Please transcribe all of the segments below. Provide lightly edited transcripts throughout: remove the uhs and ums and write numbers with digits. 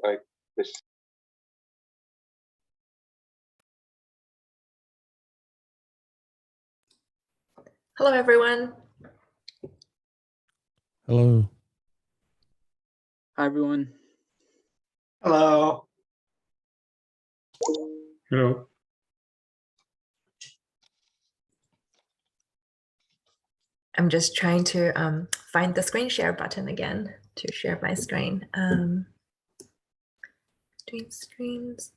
like this. Hello, everyone. Hello. Hi, everyone. Hello. Hello. I'm just trying to find the screen share button again to share my screen. Doing screens.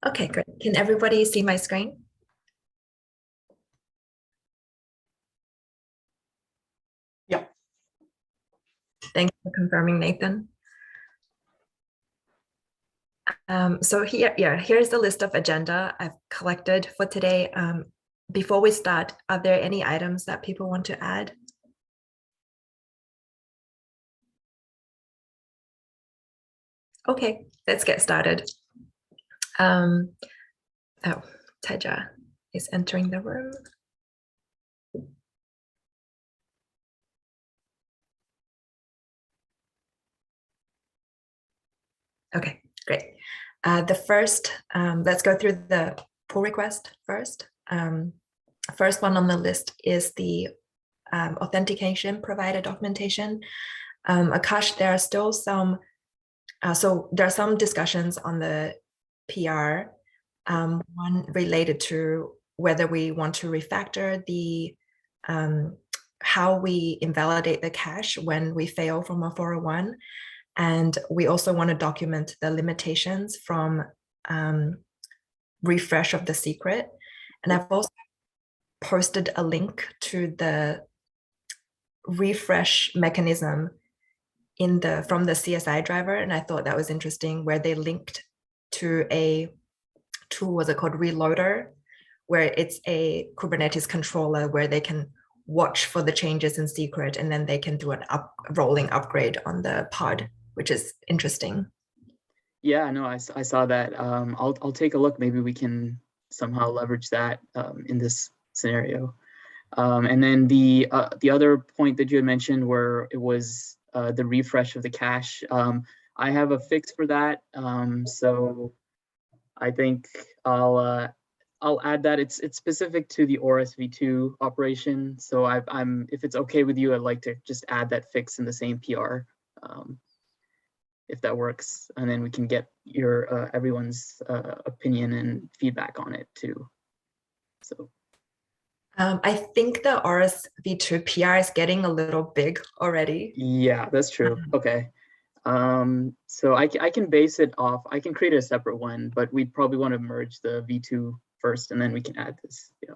Okay, great. Can everybody see my screen? Yep. Thanks for confirming, Nathan. So here's the list of agenda I've collected for today. Before we start, are there any items that people want to add? Okay, let's get started. Oh, Taja is entering the room. Okay, great. The first, let's go through the pull request first. First one on the list is the authentication provider documentation. Akash, there are still some, so there are some discussions on the PR, one related to whether we want to refactor the how we invalidate the cache when we fail from a 401. And we also want to document the limitations from refresh of the secret. And I've also posted a link to the refresh mechanism in from the CSI driver. And I thought that was interesting, where they linked to a tool, was it called Reloader, where it's a Kubernetes controller where they can watch for the changes in secret, and then they can do an rolling upgrade on the pod, which is interesting. Yeah, no, I saw that. I'll take a look. Maybe we can somehow leverage that in this scenario. And then the other point that you had mentioned, where it was the refresh of the cache. I have a fix for that. So I think I'll add that. It's specific to the ORS-v2 operation. So if it's okay with you, I'd like to just add that fix in the same PR. If that works, and then we can get your everyone's opinion and feedback on it too. So I think the RSV2 PR is getting a little big already. yeah, that's true. Okay. So I can base it off. I can create a separate one, but we'd probably want to merge the V2 first, and then we can add this. Yeah.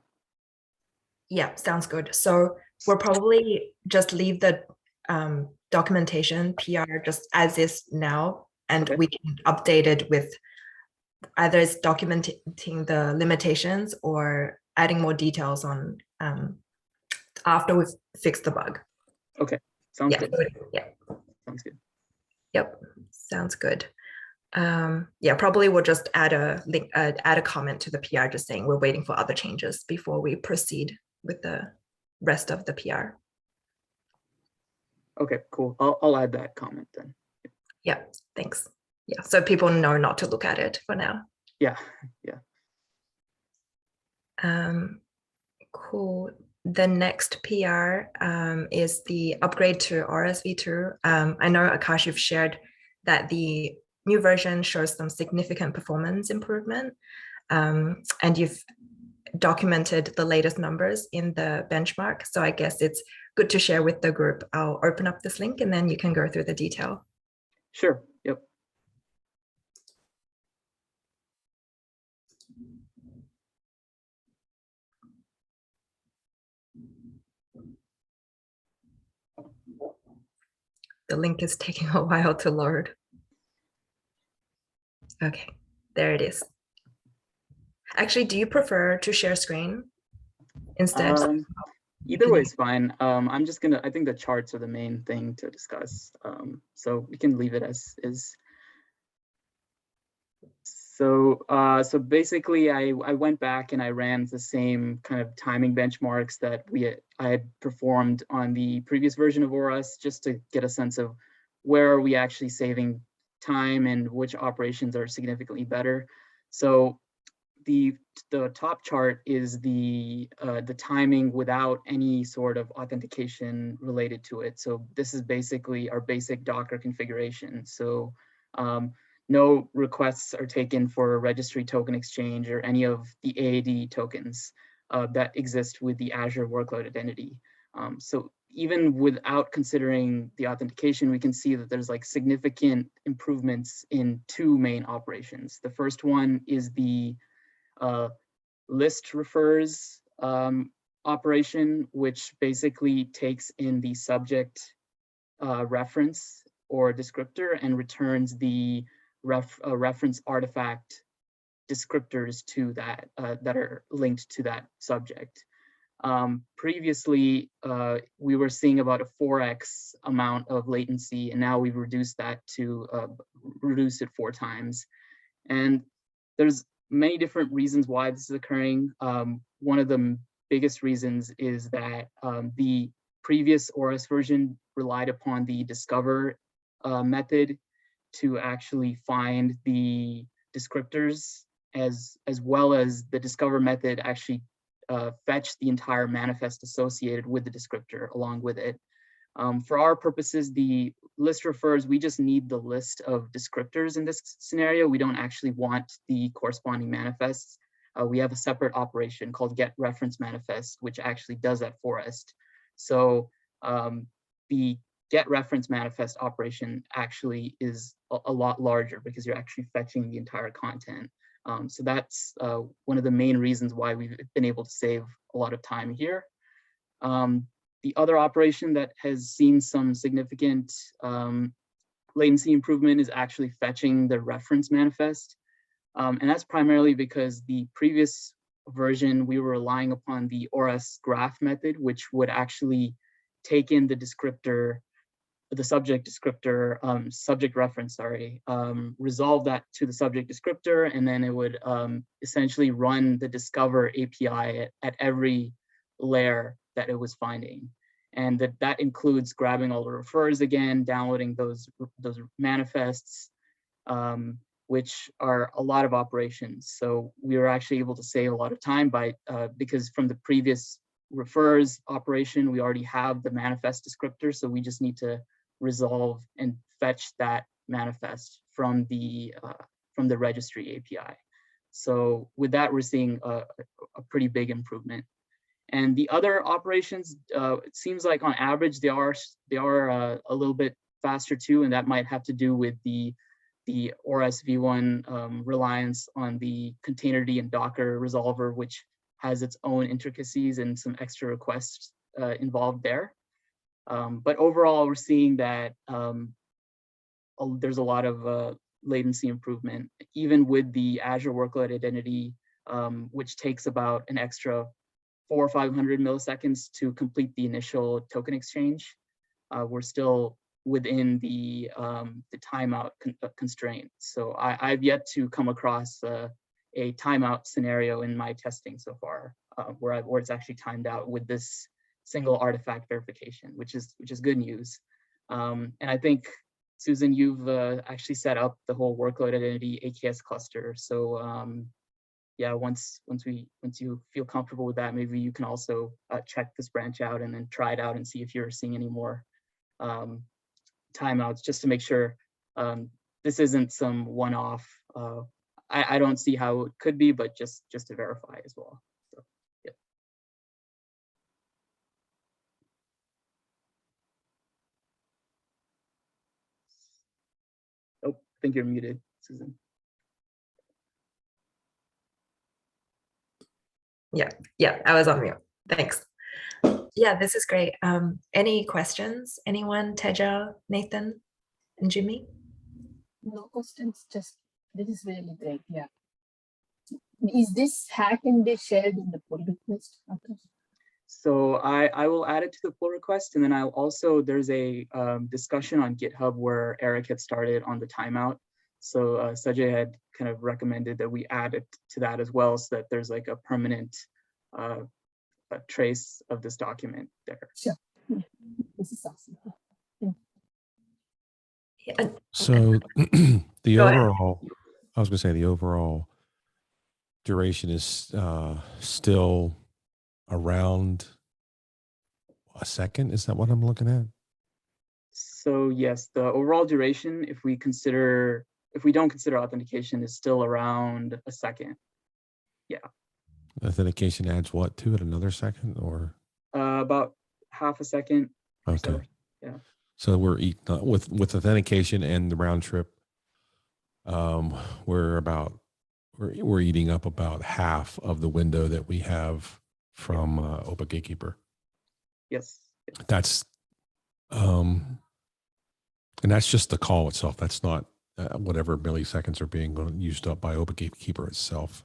Yeah, sounds good. So we'll probably just leave the documentation PR just as is now, and we can update it with either it's documenting the limitations or adding more details on after we've fixed the bug. Okay, sounds good. Yeah, sounds good. Yep, sounds good. Yeah, probably we'll just add a link, add a comment to the PR, just saying we're waiting for other changes before we proceed with the rest of the PR. Okay, cool. I'll add that comment then. Yeah, thanks. Yeah, so people know not to look at it for now. Yeah. Cool. The next PR is the upgrade to RSV2. I know, Akash, you've shared that the new version shows some significant performance improvement, and you've documented the latest numbers in the benchmark. So I guess it's good to share with the group. I'll open up this link and then you can go through the detail. Sure. Yep. The link is taking a while to load. Okay, there it is. Actually, do you prefer to share screen instead? Either way is fine. I'm just gonna, I think the charts are the main thing to discuss. So we can leave it as is. So, so basically I went back and I ran the same kind of timing benchmarks that I had performed on the previous version of ORAS, just to get a sense of where are we actually saving time and which operations are significantly better. So the top chart is the timing without any sort of authentication related to it. So this is basically our basic Docker configuration. So no requests are taken for a registry token exchange or any of the AAD tokens that exist with the Azure workload identity. So even without considering the authentication, we can see that there's like significant improvements in two main operations. The first one is the list refers operation, which basically takes in the subject reference or descriptor and returns the reference artifact descriptors to that that are linked to that subject. Previously, we were seeing about a 4x amount of latency, and now we've reduced that to reduce it 4 times. And there's many different reasons why this is occurring. One of the biggest reasons is that the previous ORAS version relied upon the discover method to actually find the descriptors, as well as the discover method actually fetch the entire manifest associated with the descriptor along with it. For our purposes, the list refers, we just need the list of descriptors in this scenario. We don't actually want the corresponding manifests. We have a separate operation called get reference manifest, which actually does that for us. So the get reference manifest operation actually is a lot larger because you're actually fetching the entire content. So that's one of the main reasons why we've been able to save a lot of time here. The other operation that has seen some significant latency improvement is actually fetching the reference manifest. And that's primarily because the previous version, we were relying upon the ORAS graph method, which would actually take in the descriptor, the subject descriptor, subject reference, sorry, resolve that to the subject descriptor, and then it would essentially run the discover API at every layer that it was finding. And that includes grabbing all the refers again, downloading those manifests, which are a lot of operations. So we were actually able to save a lot of time by because from the previous refers operation, we already have the manifest descriptor, so we just need to resolve and fetch that manifest from the registry API. So with that, we're seeing a pretty big improvement. And the other operations, it seems like on average they are a little bit faster too, and that might have to do with the ORAS v1 reliance on the containerd and Docker resolver, which has its own intricacies and some extra requests involved there. But overall, we're seeing that there's a lot of latency improvement, even with the Azure workload identity, which takes about an extra 400 or 500 milliseconds to complete the initial token exchange. We're still within the timeout constraint. So I've yet to come across a timeout scenario in my testing so far, where it's actually timed out with this single artifact verification, which is good news. And I think, Susan, you've actually set up the whole workload identity AKS cluster. So yeah, once you feel comfortable with that, maybe you can also check this branch out and then try it out and see if you're seeing any more timeouts, just to make sure this isn't some one-off. I don't see how it could be, but just to verify as well. So, yeah. Oh, I think you're muted, Susan. Yeah, I was on mute. Thanks. Yeah, this is great. Any questions? Anyone? Teja, Nathan, and Jimmy? No questions, just this is really great. Yeah. Is this hack and be shared in the pull request? Okay. So I will add it to the pull request, and then I'll also, there's a discussion on GitHub where Eric had started on the timeout. So Sajay had kind of recommended that we add it to that as well, so that there's like a permanent a trace of this document there. Sure. Yeah. This is awesome. Yeah, So the Go ahead. overall, I was going to say the overall duration is still around a second. Is that what I'm looking at? So yes, the overall duration, if we don't consider authentication, is still around a second. Authentication adds what to it? Another second or? About half a second. or so. Okay. Yeah. So we're with authentication and the round trip. We're eating up about half of the window that we have from Open Gatekeeper. Yes. That's and that's just the call itself. That's not whatever milliseconds are being used up by Open Gatekeeper itself.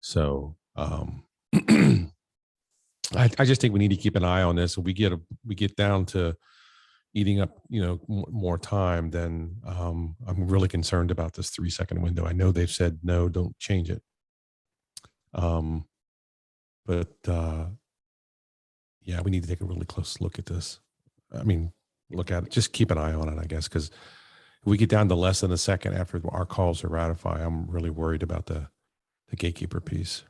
So I just think we need to keep an eye on this. If we get down to eating up, more time, then I'm really concerned about this 3-second window. I know they've said no, don't change it. But yeah, we need to take a really close look at this. I mean, look at it, just keep an eye on it, I guess, because if we get down to less than a second after our calls are ratified, I'm really worried about the gatekeeper piece.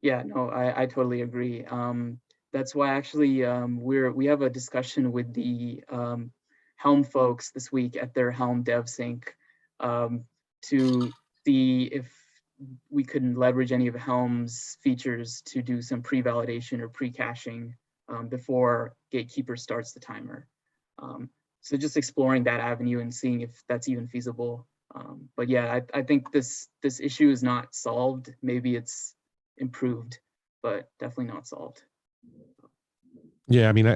Yeah, no, I totally agree. That's why actually we have a discussion with the Helm folks this week at their Helm Dev Sync to see if we could leverage any of Helm's features to do some pre-validation or pre-caching before Gatekeeper starts the timer. So just exploring that avenue and seeing if that's even feasible. But yeah, I think this issue is not solved. Maybe it's improved, but definitely not solved. Yeah, I mean,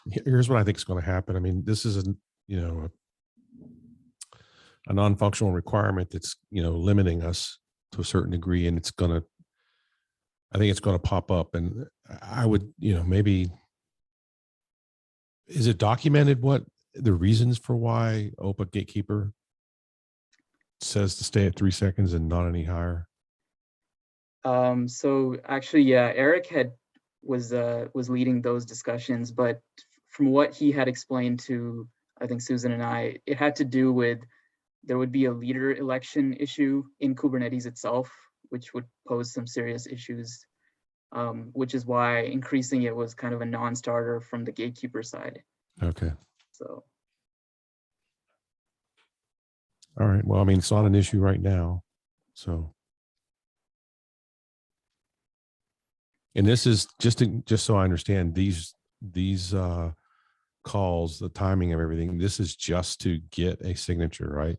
here's what I think is going to happen. I mean, this is a non-functional requirement that's limiting us to a certain degree, and I think it's going to pop up. And I would maybe, is it documented what the reasons for why Open Gatekeeper says to stay at 3 seconds and not any higher? So actually, yeah, Eric was leading those discussions, but from what he had explained to, I think, Susan and I, it had to do with there would be a leader election issue in Kubernetes itself, which would pose some serious issues, which is why increasing it was kind of a non-starter from the Gatekeeper side. Okay. So. All right. Well, I mean, it's not an issue right now. So. And this is just so I understand these calls, the timing of everything. This is just to get a signature, right?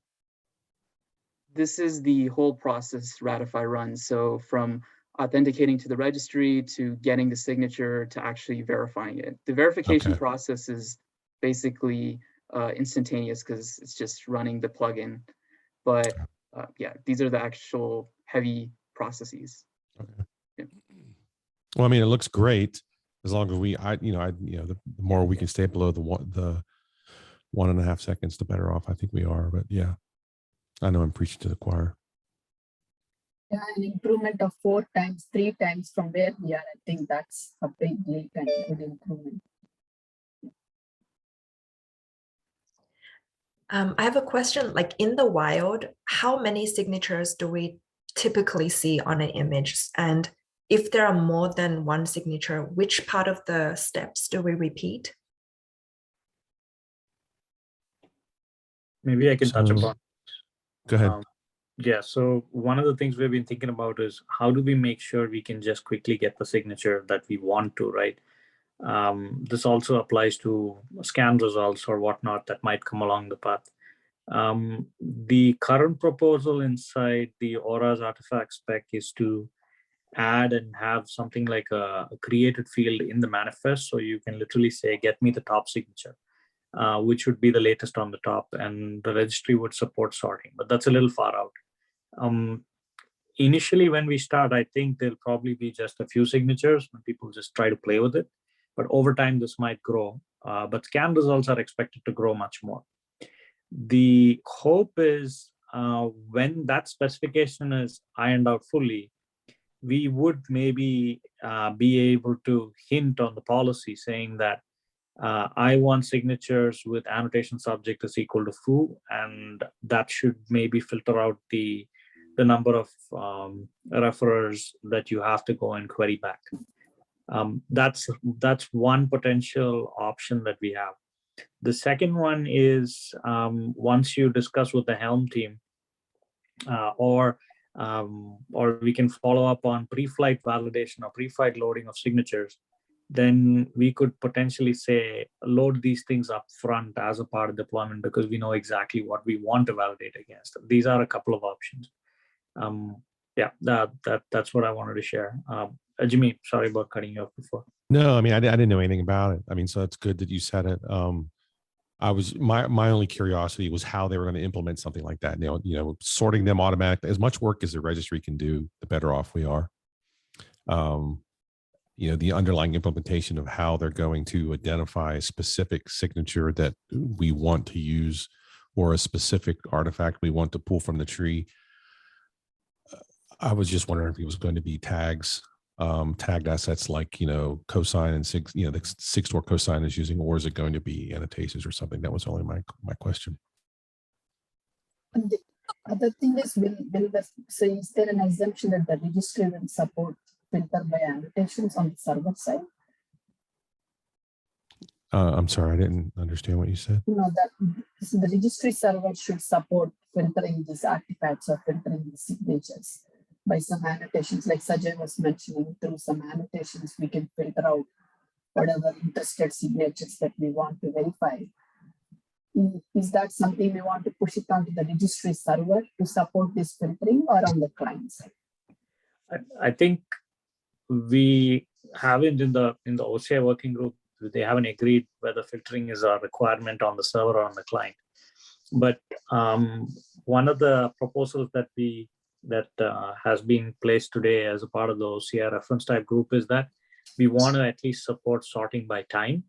This is the whole process Ratify runs. So from authenticating to the registry to getting the signature to actually verifying it. The verification process is basically instantaneous because it's just running the plugin. But yeah, these are the actual heavy processes. Okay. Yeah. Well, I mean, it looks great as long as the more we can stay below the 1.5 seconds, the better off I think we are. But yeah, I know I'm preaching to the choir. Yeah, an improvement of 4 times, 3 times from where we are. I think that's a big leap and good improvement. I have a question, like in the wild, how many signatures do we typically see on an image? And if there are more than one signature, which part of the steps do we repeat? Maybe I can touch upon. Go ahead. Yeah, so one of the things we've been thinking about is how do we make sure we can just quickly get the signature that we want to, right? This also applies to scan results or whatnot that might come along the path. The current proposal inside the Aura's artifact spec is to add and have something like a created field in the manifest. So you can literally say, get me the top signature, which would be the latest on the top, and the registry would support sorting, but that's a little far out. Initially, when we start, I think there'll probably be just a few signatures when people just try to play with it. But over time, this might grow. But scan results are expected to grow much more. The hope is when that specification is ironed out fully, we would maybe be able to hint on the policy saying that I want signatures with annotation subject is equal to foo, and that should maybe filter out the number of referrers that you have to go and query back. That's one potential option that we have. The second one is once you discuss with the Helm team, or we can follow up on pre-flight validation or pre-flight loading of signatures, then we could potentially say load these things up front as a part of deployment because we know exactly what we want to validate against. These are a couple of options. Yeah, that's what I wanted to share. Jimmy, sorry about cutting you off before. No, I mean, I didn't know anything about it. I mean, so it's good that you said it. I was my only curiosity was how they were going to implement something like that. You know, sorting them automatically. As much work as the registry can do, the better off we are. You know, the underlying implementation of how they're going to identify a specific signature that we want to use or a specific artifact we want to pull from the tree. I was just wondering if it was going to be tags, tagged assets like, you know, cosign and sig, you know, the SIG-store cosign is using, or is it going to be annotations or something? That was only my question. And the other thing is, so is there an assumption that the registry will support filter by annotations on the server side? I'm sorry, I didn't understand what you said. No, that so the registry server should support filtering these artifacts or filtering the signatures by some annotations, like Sajay was mentioning. Through some annotations, we can filter out whatever interested signatures that we want to verify. Is that something we want to push it onto the registry server to support this filtering, or on the client side? I think we haven't in the OCI working group. They haven't agreed whether filtering is a requirement on the server or on the client. But one of the proposals that has been placed today as a part of the OCI reference type group is that we want to at least support sorting by time.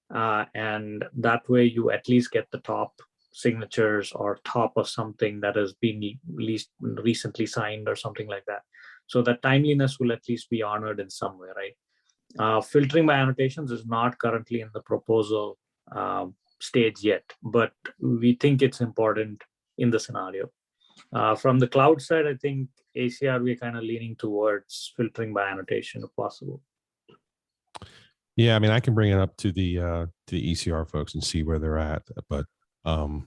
And that way you at least get the top signatures or top of something that has been least recently signed or something like that. So that timeliness will at least be honored in some way, right? Filtering by annotations is not currently in the proposal stage yet, but we think it's important in the scenario. From the cloud side, I think ACR, we're kind of leaning towards filtering by annotation if possible. Yeah, I mean, I can bring it up to the ECR folks and see where they're at, but I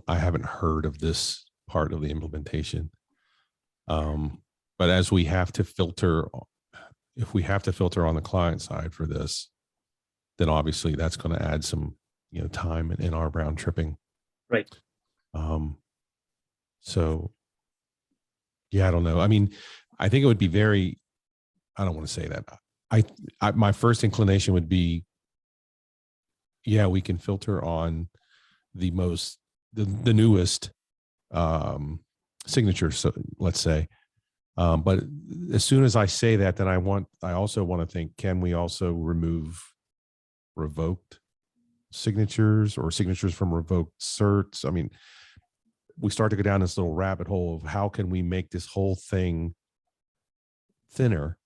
haven't heard of this part of the implementation. But as we have to filter, if we have to filter on the client side for this, then obviously that's going to add some, you know, time in our round tripping. Right. So yeah, I don't know. I mean, I think it would be very, I don't want to say that. My first inclination would be, yeah, we can filter on the newest signatures, so let's say. But as soon as I say that, then I also want to think, can we also remove revoked signatures or signatures from revoked certs? I mean, we start to go down this little rabbit hole of how can we make this whole thing thinner,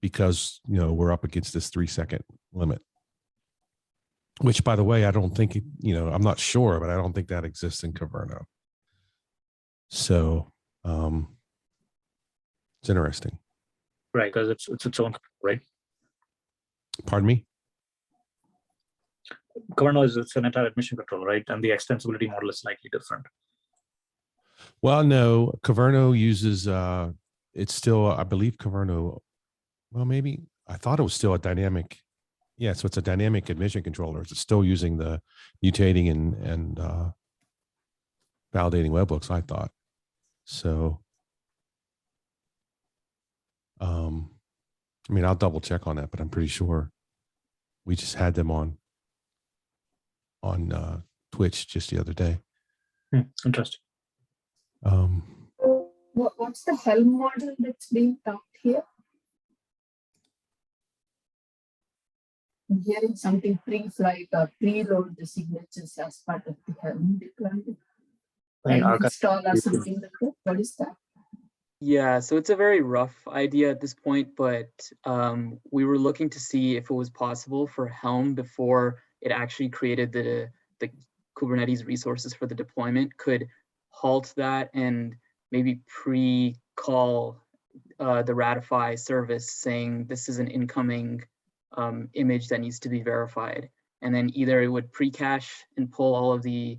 because, you know, we're up against this 3-second limit, which, by the way, I don't think, you know, I'm not sure, but I don't think that exists in Kyverno. So it's interesting. Right, because it's its own, right? Pardon me? Kyverno it's an entire admission control, right? And the extensibility model is slightly different. Well, no, Kyverno uses, it's still, I believe Kyverno, well, maybe, I thought it was still a dynamic. Yeah, so it's a dynamic admission controller. It's still using the mutating and validating webhooks, I thought. So, I mean, I'll double check on that, but I'm pretty sure we just had them on Twitch just the other day. Interesting. What's the Helm model that's being taught here? I'm hearing something pre-flight or preload the signatures as part of the Helm deployment. Install or something like that. What is that? Yeah, so it's a very rough idea at this point, but we were looking to see if it was possible for Helm, before it actually created the Kubernetes resources for the deployment, could halt that and maybe pre-call the Ratify service saying this is an incoming image that needs to be verified. And then either it would pre-cache and pull all of the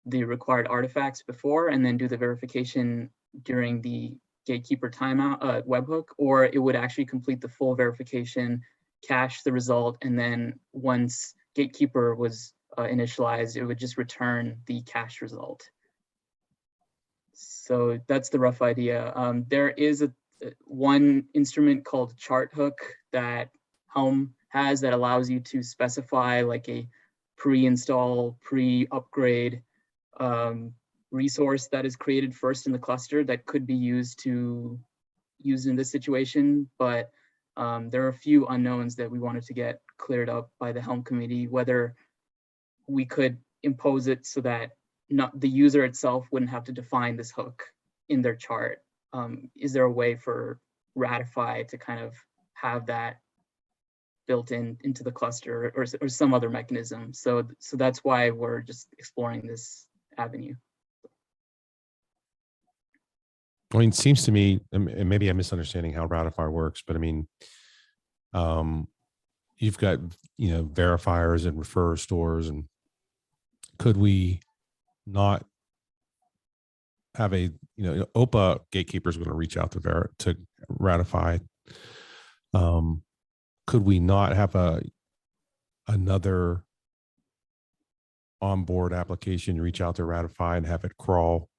required artifacts before, and then do the verification during the gatekeeper timeout webhook, or it would actually complete the full verification, cache the result, and then once gatekeeper was initialized, it would just return the cache result. So that's the rough idea. There is one instrument called chart hook that Helm has that allows you to specify like a pre-install, pre-upgrade resource that is created first in the cluster that could be used in this situation. But there are a few unknowns that we wanted to get cleared up by the Helm committee, whether we could impose it so that not the user itself wouldn't have to define this hook in their chart. Is there a way for Ratify to kind of have that built into the cluster, or some other mechanism? So that's why we're just exploring this avenue. I mean, it seems to me, and maybe I'm misunderstanding how Ratify works, but I mean, you've got, verifiers and refer stores, and could we not have a, OPA gatekeeper is going to reach out to Ratify. Could we not have another onboard application reach out to Ratify and have it crawl,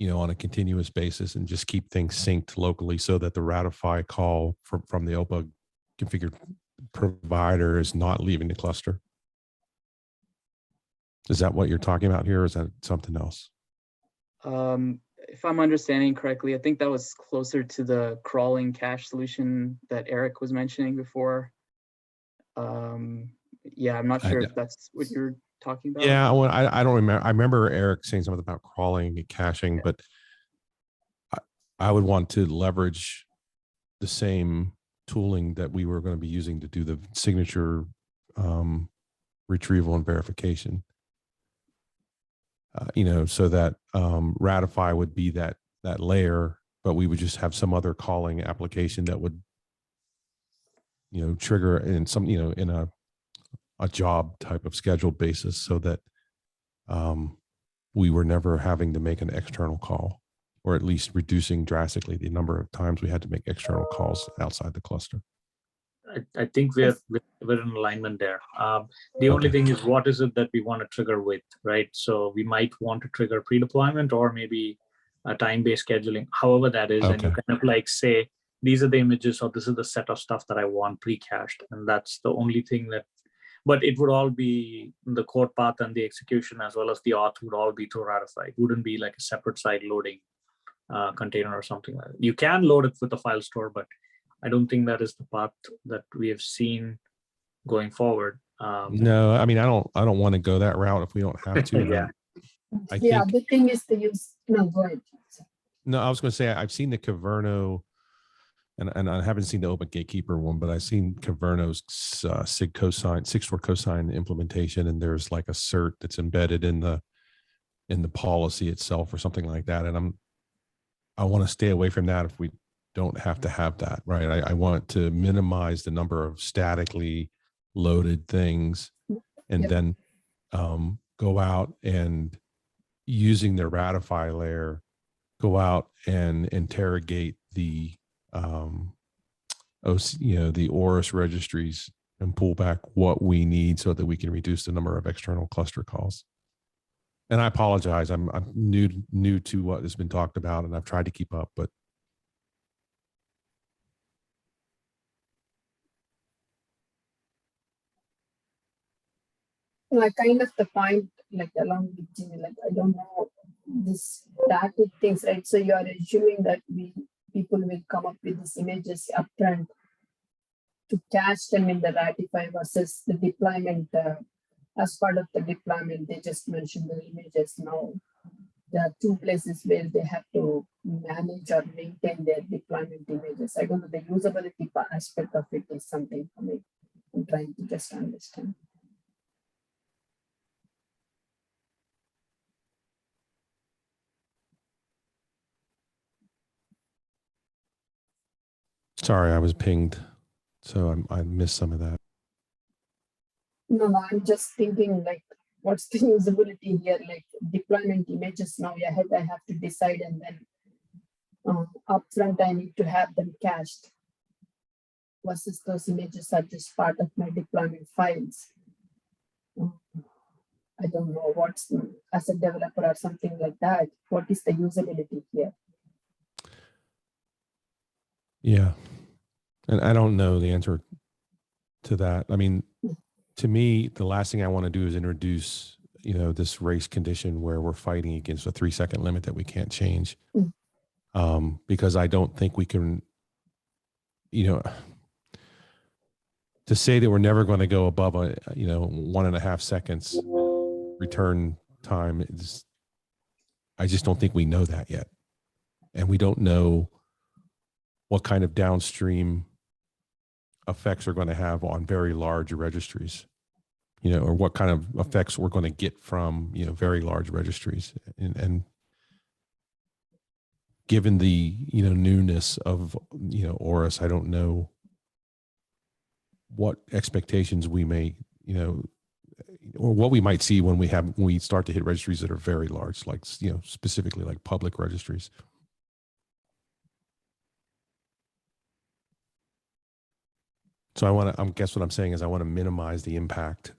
on a continuous basis, and just keep things synced locally so that the Ratify call from the OPA configured provider is not leaving the cluster? Is that what you're talking about here, or is that something else? If I'm understanding correctly, I think that was closer to the crawling cache solution that Eric was mentioning before. Yeah, I'm not sure if that's what you're talking about. Yeah, well, I don't remember. I remember Eric saying something about crawling and caching, but I would want to leverage the same tooling that we were going to be using to do the signature retrieval and verification. So that Ratify would be that layer, but we would just have some other calling application that would, trigger in some, in a job type of scheduled basis, so that we were never having to make an external call, or at least reducing drastically the number of times we had to make external calls outside the cluster. I think we're in alignment there. The only thing is, what is it that we want to trigger with, right? So we might want to trigger pre-deployment, or maybe a time-based scheduling, however that is. And you kind of like say, these are the images, or this is the set of stuff that I want pre-cached. And that's the only thing that, but it would all be the code path, and the execution as well as the auth would all be through Ratify. It wouldn't be like a separate side loading container or something like that. You can load it with a file store, but I don't think that is the path that we have seen going forward. No, I mean, I don't want to go that route if we don't have to. Yeah. The thing is to use. No, go ahead. No, I was going to say, I've seen the Caverno, and I haven't seen the Open Gatekeeper one, but I've seen Caverno's SIG-store cosign implementation, and there's like a cert that's embedded in the policy itself or something like that. And I want to stay away from that if we don't have to have that, right? I want to minimize the number of statically loaded things, and then go out and, using the Ratify layer, go out and interrogate the the ORIS registries and pull back what we need so that we can reduce the number of external cluster calls. And I apologize, I'm new to what has been talked about, and I've tried to keep up, but Like kind of the point, like along with Jimmy, like I don't know this static things, right? So you are assuming that people will come up with these images upfront to catch them in the Ratify versus the deployment. As part of the deployment, they just mentioned the images. Now there are two places where they have to manage or maintain their deployment images. I don't know, the usability aspect of it is something for me. I'm trying to just understand. Sorry, I was pinged, so I missed some of that. No, I'm just thinking like, what's the usability here? Like deployment images now ahead, I have to decide, and then upfront I need to have them cached. Versus those images are just part of my deployment files. I don't know what's as a developer or something like that. What is the usability here? Yeah, and I don't know the answer to that. I mean, to me, the last thing I want to do is introduce, this race condition where we're fighting against a 3-second limit that we can't change. Because I don't think we can, to say that we're never going to go above 1.5 seconds return time I just don't think we know that yet. And we don't know what kind of downstream effects are going to have on very large registries, or what kind of effects we're going to get from, very large registries. And given the, newness of, ORIS, I don't know what expectations we may, or what we might see when we start to hit registries that are very large, like, specifically like public registries. So I guess what I'm saying is I want to minimize the impact,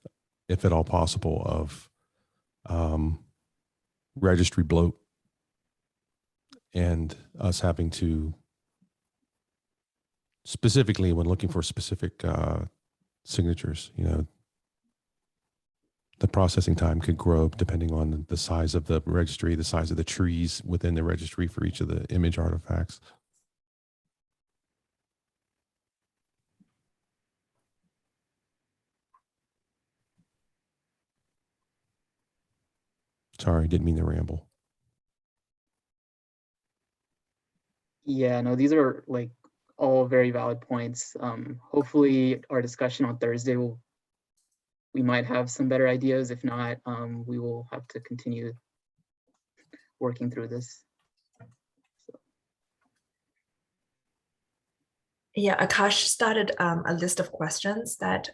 if at all possible, of registry bloat and us having to, specifically when looking for specific signatures, the processing time could grow depending on the size of the registry, the size of the trees within the registry for each of the image artifacts. Sorry, didn't mean to ramble. Yeah, no, these are like all very valid points. Hopefully our discussion on Thursday we might have some better ideas. If not, we will have to continue working through this. Yeah, Akash started a list of questions that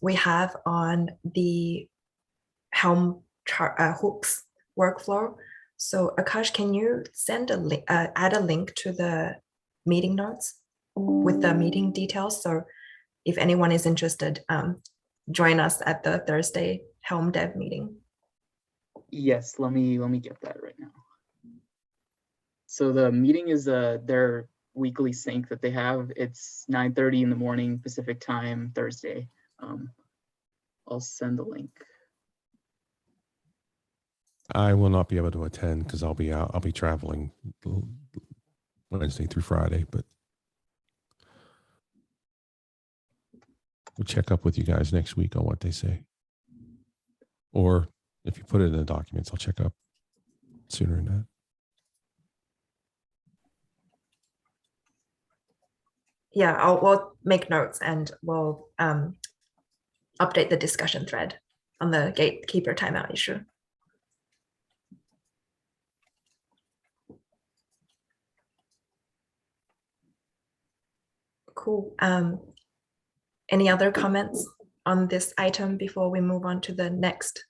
we have on the Helm hooks workflow. So Akash, can you send a link, add a link to the meeting notes with the meeting details? So if anyone is interested, join us at the Thursday Helm Dev meeting. Yes, let me get that right now. So the meeting is their weekly sync that they have. It's 9:30 in the morning Pacific time, Thursday. I'll send the link. I will not be able to attend because I'll be out. I'll be traveling Wednesday through Friday, but we'll check up with you guys next week on what they say. Or if you put it in the documents, I'll check up sooner than that. Yeah, we'll make notes and we'll update the discussion thread on the gatekeeper timeout issue. Cool. Any other comments on this item before we move on to the next?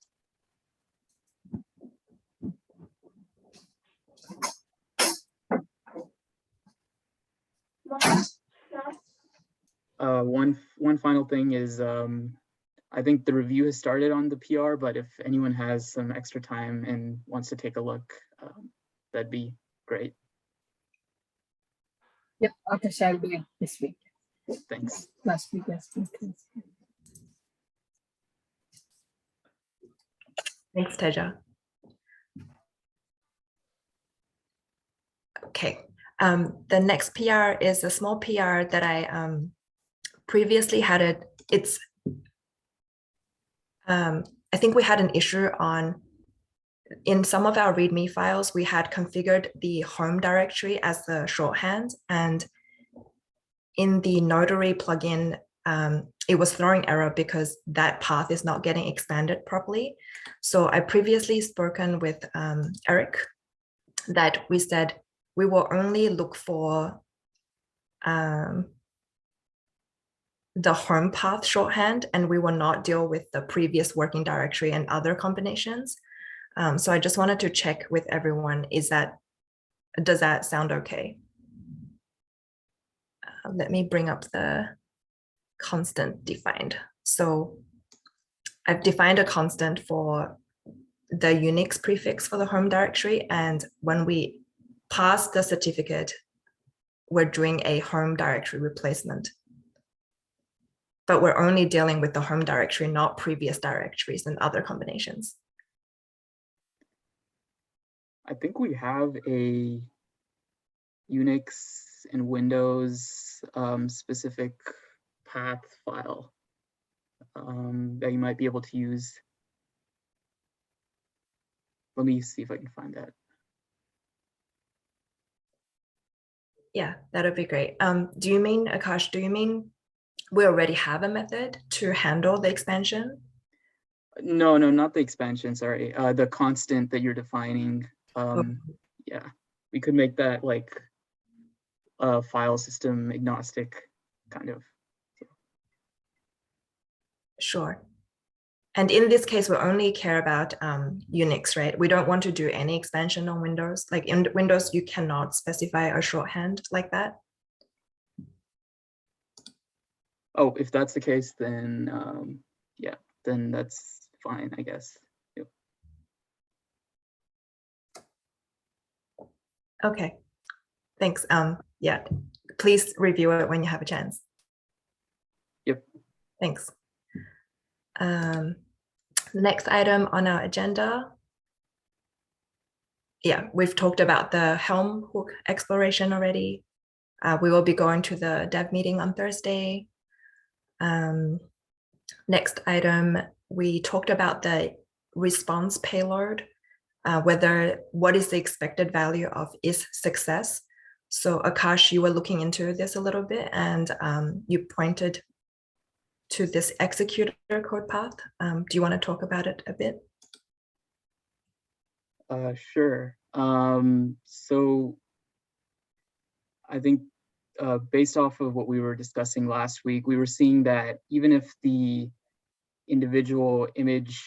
One final thing is I think the review has started on the PR, but if anyone has some extra time and wants to take a look, that'd be great. Yep, okay, shall do it this week. Thanks. Last week. Thanks, Teja. Okay. The next PR is a small PR that I previously had it. It's I think we had an issue on in some of our README files. We had configured the home directory as the shorthand, and in the Notary plugin, it was throwing error because that path is not getting expanded properly. So I previously spoken with Eric that we said we will only look for the home path shorthand, and we will not deal with the previous working directory and other combinations. So I just wanted to check with everyone, does that sound okay? Let me bring up the constant defined. So I've defined a constant for the Unix prefix for the home directory, and when we pass the certificate, we're doing a home directory replacement. But we're only dealing with the home directory, not previous directories and other combinations. I think we have a Unix and Windows specific path file that you might be able to use. Let me see if I can find that. Yeah, that'd be great. Do you mean, Akash, do you mean we already have a method to handle the expansion? No, not the expansion, sorry. The constant that you're defining. Yeah, we could make that like a file system agnostic kind of. Sure. And in this case, we only care about Unix, right? We don't want to do any expansion on Windows. Like in Windows, you cannot specify a shorthand like that. Oh, if that's the case, then yeah, then that's fine, I guess. Yep. Okay, thanks. Yeah, please review it when you have a chance. Yep. Thanks. The next item on our agenda. Yeah, we've talked about the Helm hook exploration already. We will be going to the dev meeting on Thursday. Next item, we talked about the response payload, what is the expected value of is success. So Akash, you were looking into this a little bit, and you pointed to this executor code path. Do you want to talk about it a bit? Sure. So I think based off of what we were discussing last week, we were seeing that even if the individual image,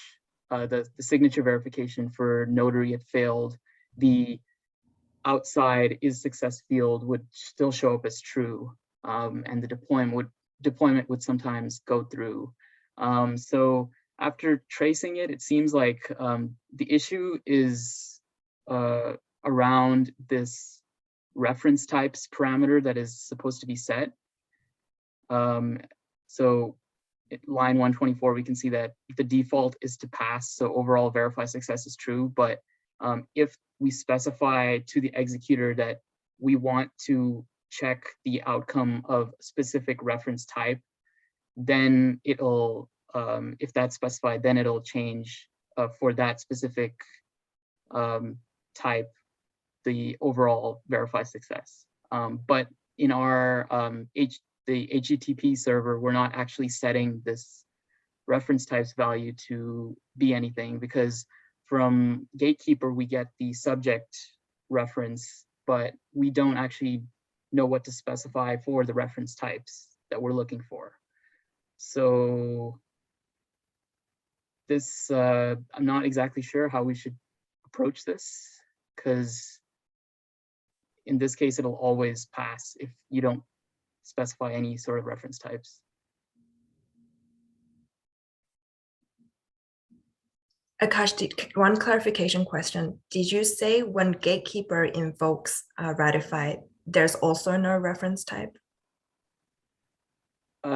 the signature verification for Notary had failed, the outside is success field would still show up as true, and the deployment would sometimes go through. So after tracing it, it seems like the issue is around this reference types parameter that is supposed to be set. So line 124, we can see that the default is to pass, so overall verify success is true. But if we specify to the executor that we want to check the outcome of specific reference type, then it'll, if that's specified, then it'll change for that specific type, the overall verify success. But in our the HTTP server, we're not actually setting this reference types value to be anything, because from Gatekeeper, we get the subject reference, but we don't actually know what to specify for the reference types that we're looking for. So this, I'm not exactly sure how we should approach this, because in this case, it'll always pass if you don't specify any sort of reference types. Akash, one clarification question. Did you say when Gatekeeper invokes Ratify, there's also no reference type?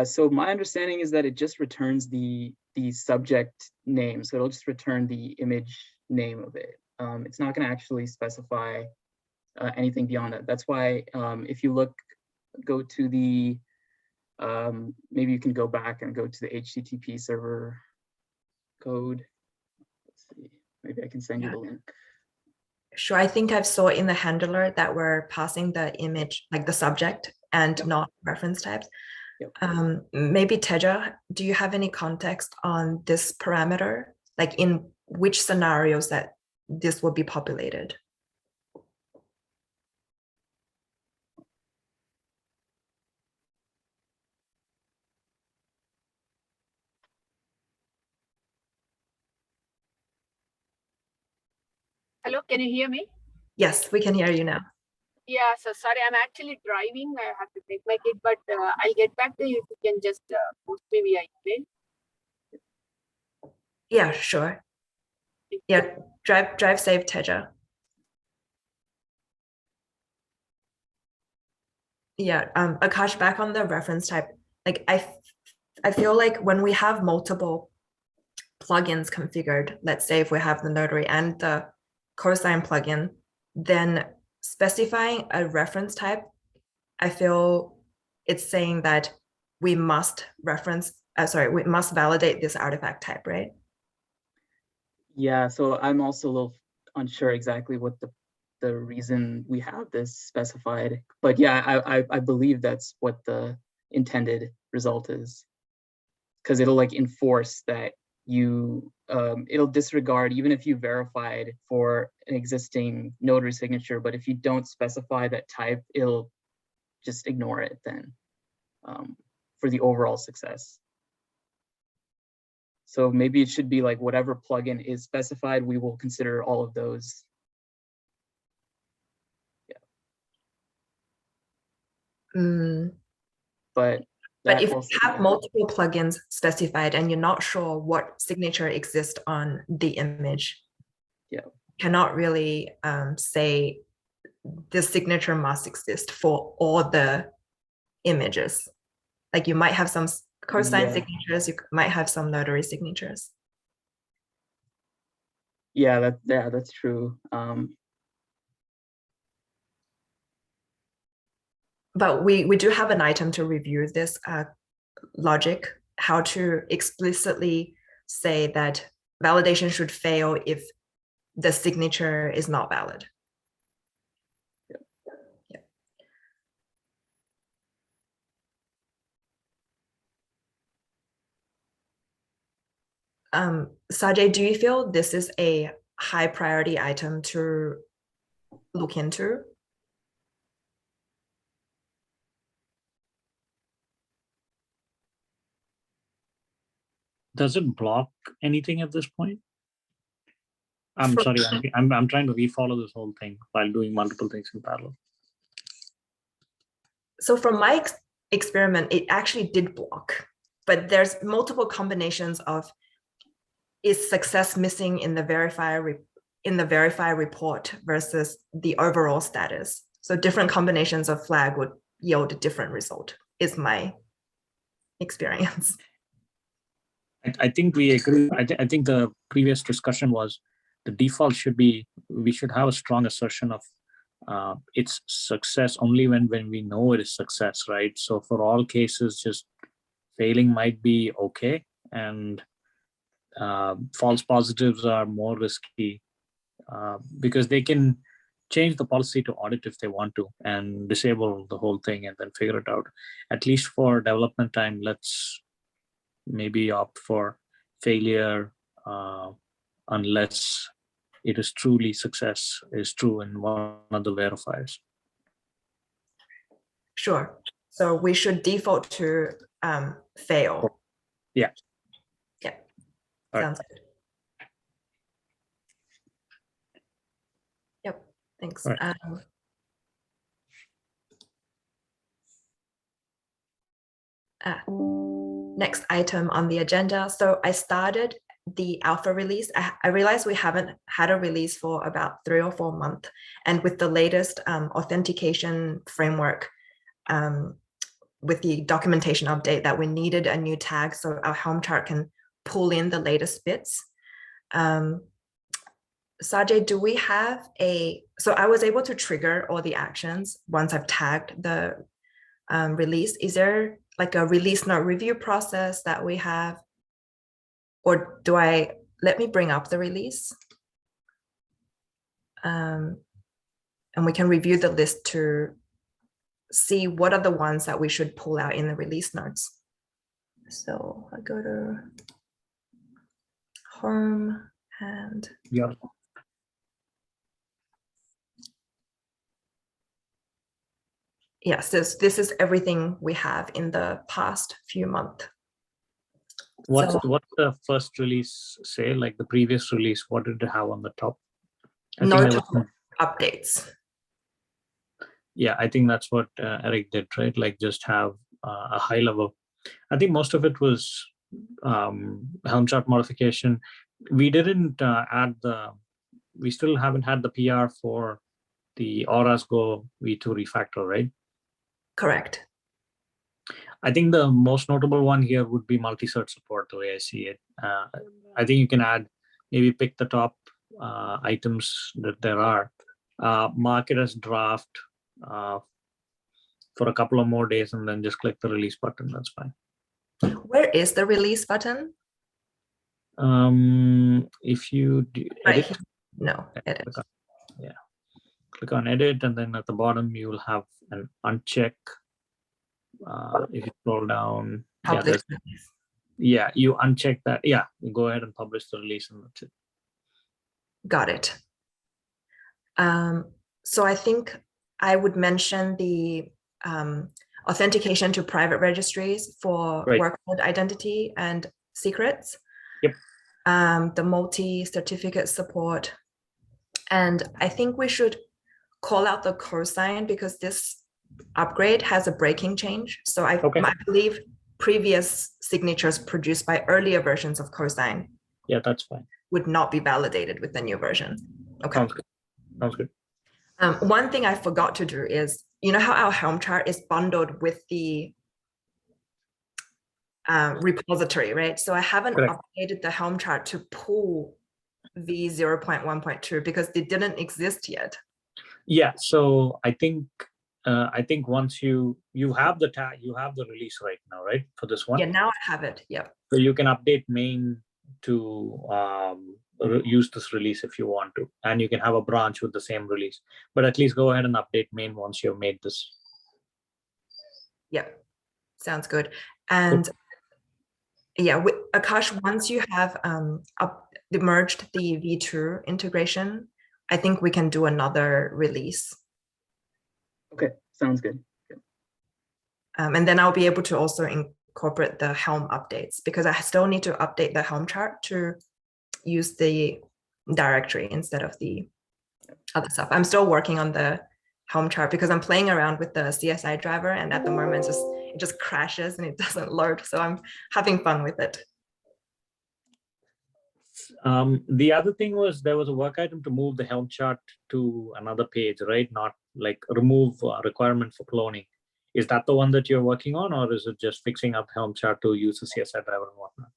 So my understanding is that it just returns the subject name. So it'll just return the image name of it. It's not going to actually specify anything beyond that. That's why if you go to the, maybe you can go back and go to the HTTP server code. Let's see, maybe I can send you the link. Sure, I think I've saw in the handler that we're passing the image, like the subject, and Yep. not reference types. Yep. Maybe Teja, do you have any context on this parameter? Like in which scenarios that this will be populated? Hello, can you hear me? Yes, we can hear you now. Yeah, so sorry, I'm actually driving. I have to take my kid, but I'll get back to you if you can just post me via email. Yeah, sure. Yeah, drive safe, Teja. Yeah, Akash, back on the reference type, like I feel like when we have multiple plugins configured, let's say if we have the notary and the cosign plugin, then specifying a reference type, I feel it's saying that we must we must validate this artifact type, right? Yeah, so I'm also a little unsure exactly what the reason we have this specified, but yeah, I believe that's what the intended result is, because it'll like enforce that you it'll disregard even if you verified for an existing notary signature, but if you don't specify that type, it'll just ignore it then for the overall success. So maybe it should be like whatever plugin is specified, we will consider all of those. But if also, you have multiple plugins specified and you're not sure what signature exists on the image, cannot really say the signature must exist for all the images. Like you might have some cosign signatures, you might have some notary signatures. Yeah, that's true. But we do have an item to review this logic, how to explicitly say that validation should fail if the signature is not valid. Sajay, do you feel this is a high priority item to look into? Does it block anything at this point? I'm sorry, I'm trying to refollow this whole thing while doing multiple things in parallel. So from my experiment, it actually did block, but there's multiple combinations of is success missing in the verify report versus the overall status. So different combinations of flag would yield a different result, is my experience. I think we agree. I think the previous discussion was the default should be, we should have a strong assertion of it's success only when we know it is success, right? So for all cases, just failing might be okay, and false positives are more risky because they can change the policy to audit if they want to and disable the whole thing and then figure it out. At least for development time, let's maybe opt for failure unless it is truly success is true in one of the verifiers. Sure. So we should default to fail. Yeah. Yeah. All Sounds good. Yep. Thanks. Right. Next item on the agenda. So I started the alpha release. I realized we haven't had a release for about 3 or 4 months. And with the latest authentication framework, with the documentation update, that we needed a new tag so our Helm chart can pull in the latest bits. Sajay, do we have so I was able to trigger all the actions once I've tagged the release. Is there like a release note review process that we have? Or let me bring up the release. And we can review the list to see what are the ones that we should pull out in the release notes. So I go to home and Yeah. yes, this is everything we have in the past few months. What's the first release say? Like the previous release, what did it have on the top? I think there was updates. Yeah, I think that's what Eric did, right? Like just have a high level. I think most of it was Helm chart modification. We didn't we still haven't had the PR for the Auras Go V2 refactor, right? Correct. I think the most notable one here would be multi-cert support, the way I see it. I think you can maybe pick the top items that there are, mark it as draft for a couple of more days, and then just click the release button. That's fine. Where is the release button? If you edit, edit. Click on edit, and then at the bottom you will have an uncheck. If you scroll down, you uncheck that. Yeah, you go ahead and publish the release, and that's it. Got it. So I think I would mention the authentication to private registries for workload identity and secrets. Yep. The multi-certificate support. And I think we should call out the cosign because this upgrade has a breaking change. So I believe previous signatures produced by earlier versions of cosign. Yeah, that's fine. Would not be validated with the new version. Okay. Sounds good. One thing I forgot to do is, you know how our Helm chart is bundled with the repository, right? So I haven't updated the Helm chart to pull v0.1.2 because it didn't exist yet. Yeah, so I think once you have the tag, you have the release right now, right, for this one? Yeah, now I have it. Yeah. So you can update main to use this release if you want to, and you can have a branch with the same release. But at least go ahead and update main once you've made this. Yeah, sounds good. And yeah, Akash, once you have merged the V2 integration, I think we can do another release. Okay, sounds good. And then I'll be able to also incorporate the Helm updates because I still need to update the Helm chart to use the directory instead of the other stuff. I'm still working on the Helm chart because I'm playing around with the CSI driver, and at the moment it just crashes and it doesn't load. So I'm having fun with it. The other thing was there was a work item to move the Helm chart to another page, right? Not like remove requirement for cloning. Is that the one that you're working on, or is it just fixing up Helm chart to use the CSI driver and whatnot?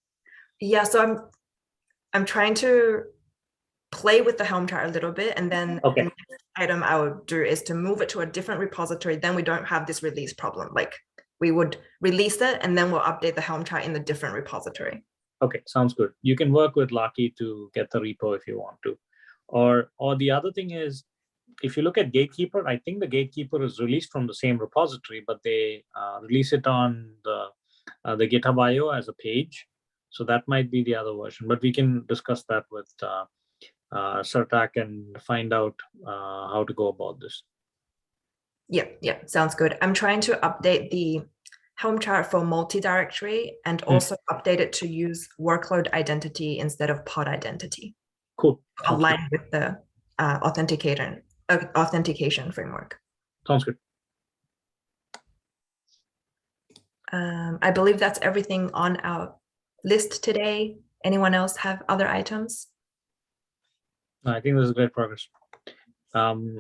Yeah, so I'm trying to play with the Helm chart a little bit, and then the next item I would do is to move it to a different repository. Then we don't have this release problem. Like we would release it, and then we'll update the Helm chart in the different repository. Okay, sounds good. You can work with Lucky to get the repo if you want to. Or the other thing is, if you look at Gatekeeper, I think the Gatekeeper is released from the same repository, but they release it on the GitHub IO as a page. So that might be the other version, but we can discuss that with Sartak and find out how to go about this. Yeah, sounds good. I'm trying to update the Helm chart for multi-directory and also update it to use workload identity instead of pod identity. Cool. Aligned with the authentication framework. Sounds good. I believe that's everything on our list today. Anyone else have other items? I think this is great progress.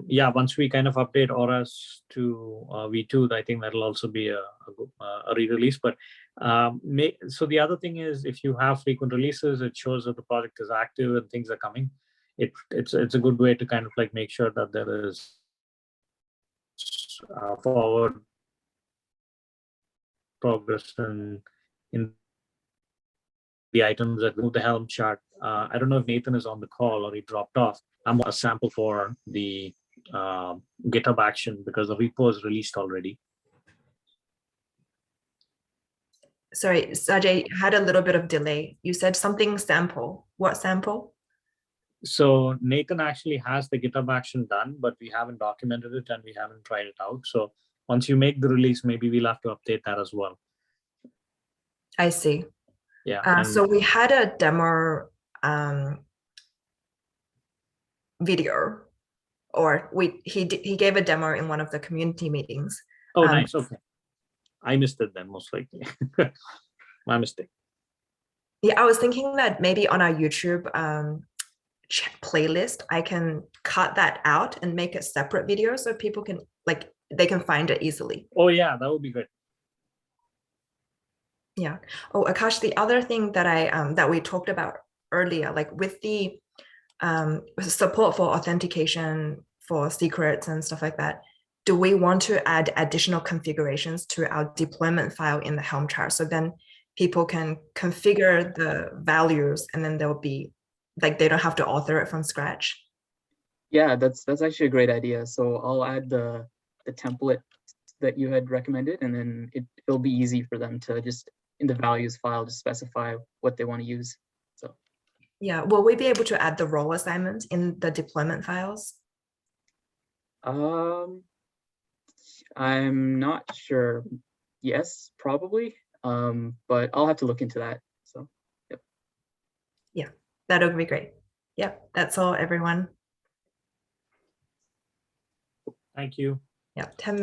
Yeah, once we kind of update Auras to V2, I think that'll also be a re-release. But so the other thing is, if you have frequent releases, it shows that the project is active and things are coming. it's a good way to kind of like make sure that there is forward progress in the items that move the Helm chart. I don't know if Nathan is on the call or he dropped off. I'm a sample for the GitHub action because the repo is released already. Sorry, Sajay, you had a little bit of delay. You said something sample. What sample? So Nathan actually has the GitHub action done, but we haven't documented it and we haven't tried it out. So once you make the release, maybe we'll have to update that as well. I see. Yeah. So we had a demo video, or he gave a demo in one of the community meetings. Oh, nice. Okay. I missed it then, most likely. My mistake. Yeah, I was thinking that maybe on our YouTube playlist, I can cut that out and make a separate video so people can they can find it easily. Oh yeah, that would be great. Yeah. Oh, Akash, the other thing that that we talked about earlier, like with the support for authentication for secrets and stuff like that, do we want to add additional configurations to our deployment file in the Helm chart? So then people can configure the values and then they'll be like, they don't have to author it from scratch. Yeah, that's actually a great idea. So I'll add the template that you had recommended, and then it'll be easy for them to just in the values file to specify what they want to use. So yeah, will we be able to add the role assignment in the deployment files? I'm not sure. Yes, probably. But I'll have to look into that. So yep. Yeah, that would be great. Yep, that's all, everyone. Thank you. Yeah, 10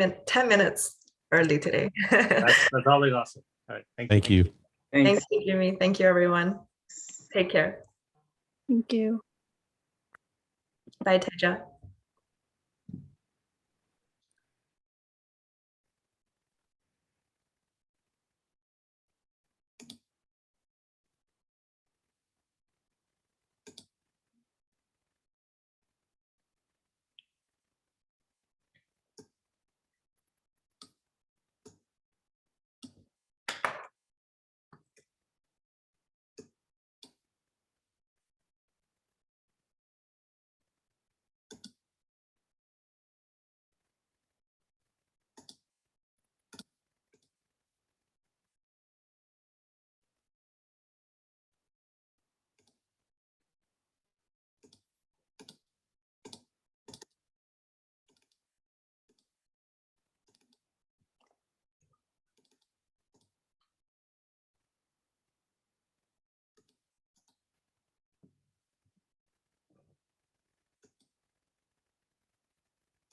minutes early today. That's always awesome. All right. Thank you. Thanks. Thank you, Jimmy. Thank you, everyone. Take care. Thank you. Bye, Teja.